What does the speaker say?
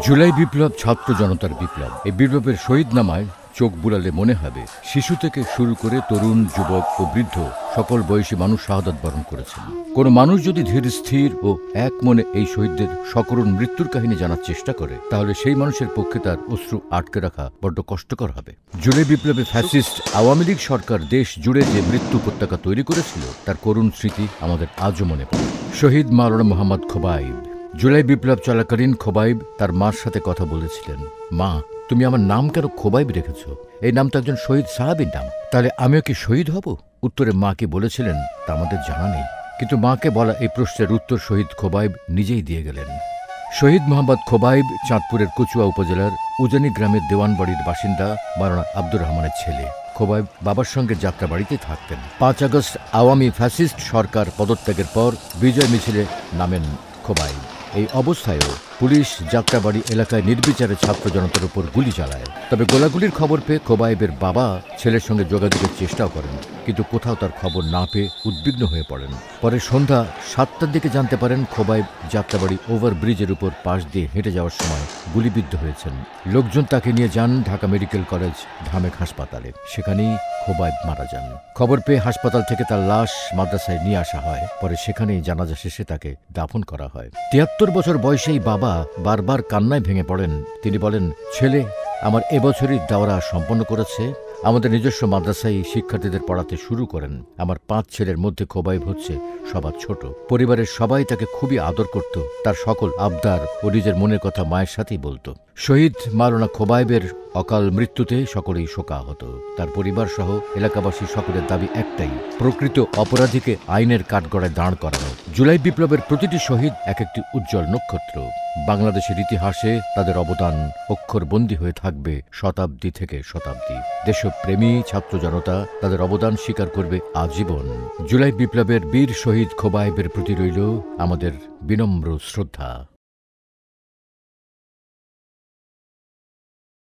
জুলাই বিপ্লব ছাত্র জনতার বিপ্লব। এই বিপ্লবের শহীদনামায় চোখ বুলালে মনে হবে শিশু থেকে শুরু করে তরুণ, যুবক ও বৃদ্ধ সকল বয়সী মানুষ শাহাদাত বরণ করেছেন। কোনো মানুষ যদি ধীর স্থির ও এক মনে এই শহীদদের সকরুণ মৃত্যুর কাহিনী জানার চেষ্টা করে, তাহলে সেই মানুষের পক্ষে তার অশ্রু আটকে রাখা বড্ড কষ্টকর হবে। জুলাই বিপ্লবে ফ্যাসিস্ট আওয়ামী লীগ সরকার দেশ জুড়ে যে মৃত্যু উপত্যকা তৈরি করেছিল, তার করুণ স্মৃতি আমাদের আজও মনে পড়ে। শহীদ মাওলানা মোহাম্মদ খোবাইব। জুলাই বিপ্লব চলাকালীন খোবাইব তার মার সাথে কথা বলেছিলেন, মা, তুমি আমার নাম কেন খোবাইব রেখেছ? এই নাম তো একজন শহীদ সাহাবীর নাম, তাহলে আমিও কি শহীদ হব? উত্তরে মা কি বলেছিলেন তা আমাদের জানা নেই, কিন্তু মাকে বলা এই প্রশ্নের উত্তর শহীদ খোবাইব নিজেই দিয়ে গেলেন। শহীদ মোহাম্মদ খোবাইব চাঁদপুরের কচুয়া উপজেলার উজানি গ্রামের দেওয়ানবাড়ির বাসিন্দা মাওলানা আব্দুর রহমানের ছেলে। খোবাইব বাবার সঙ্গে যাত্রাবাড়িতে থাকতেন। 5 আগস্ট আওয়ামী ফ্যাসিস্ট সরকার পদত্যাগের পর বিজয় মিছিলে নামেন খোবাইব। এই অবস্থায়ও পুলিশ যাত্রাবাড়ি এলাকায় নির্বিচারে ছাত্র জনতার উপর গুলি চালায়। তবে গোলাগুলির খবর পেয়ে খোবাইবের বাবা ছেলের সঙ্গে যোগাযোগের চেষ্টাও করেন, কিন্তু কোথাও তার খবর না পেয়ে উদ্বিগ্ন হয়ে পড়েন। পরে সন্ধ্যা 7টার দিকে জানতে পারেন খোবাইব যাত্রাবাড়ি ওভারব্রিজের উপর পাশ দিয়ে হেঁটে যাওয়ার সময় গুলিবিদ্ধ হয়েছেন। লোকজন তাকে নিয়ে যান ঢাকা মেডিকেল কলেজ ঢামেক হাসপাতালে। সেখানেই খোবাইব মারা যান। খবর পেয়ে হাসপাতাল থেকে তার লাশ মাদ্রাসায় নিয়ে আসা হয়। পরে সেখানেই জানাজা শেষে তাকে দাফন করা হয়। 73 বছর বয়সেই বাবা বারবার কান্নায় ভেঙে পড়েন। তিনি বলেন, ছেলে আমার এবছরই দাওরা সম্পন্ন করেছে। আমাদের নিজস্ব মাদ্রাসায় শিক্ষার্থীদের পড়াতে শুরু করেন। আমার 5 ছেলের মধ্যে খোবাইব হচ্ছে সবার ছোট। পরিবারের সবাই তাকে খুবই আদর করত। তার সকল আবদার ও নিজের মনের কথা মায়ের সাথেই বলতো। শহীদ মাওলানা খোবাইবের অকাল মৃত্যুতে সকলেই শোকাহত। তার পরিবার সহ এলাকাবাসী সকলের দাবি একটাই, প্রকৃত অপরাধীকে আইনের কাঠগড়ায় দাঁড় করানো। জুলাই বিপ্লবের প্রতিটি শহীদ এক একটি উজ্জ্বল নক্ষত্র। বাংলাদেশের ইতিহাসে তাদের অবদান অক্ষরবন্দী হয়ে থাকবে শতাব্দী থেকে শতাব্দী। দেশপ্রেমী ছাত্র জনতা তাদের অবদান স্বীকার করবে আজীবন। জুলাই বিপ্লবের বীর শহীদ খোবাইবের প্রতি রইল আমাদের বিনম্র শ্রদ্ধা।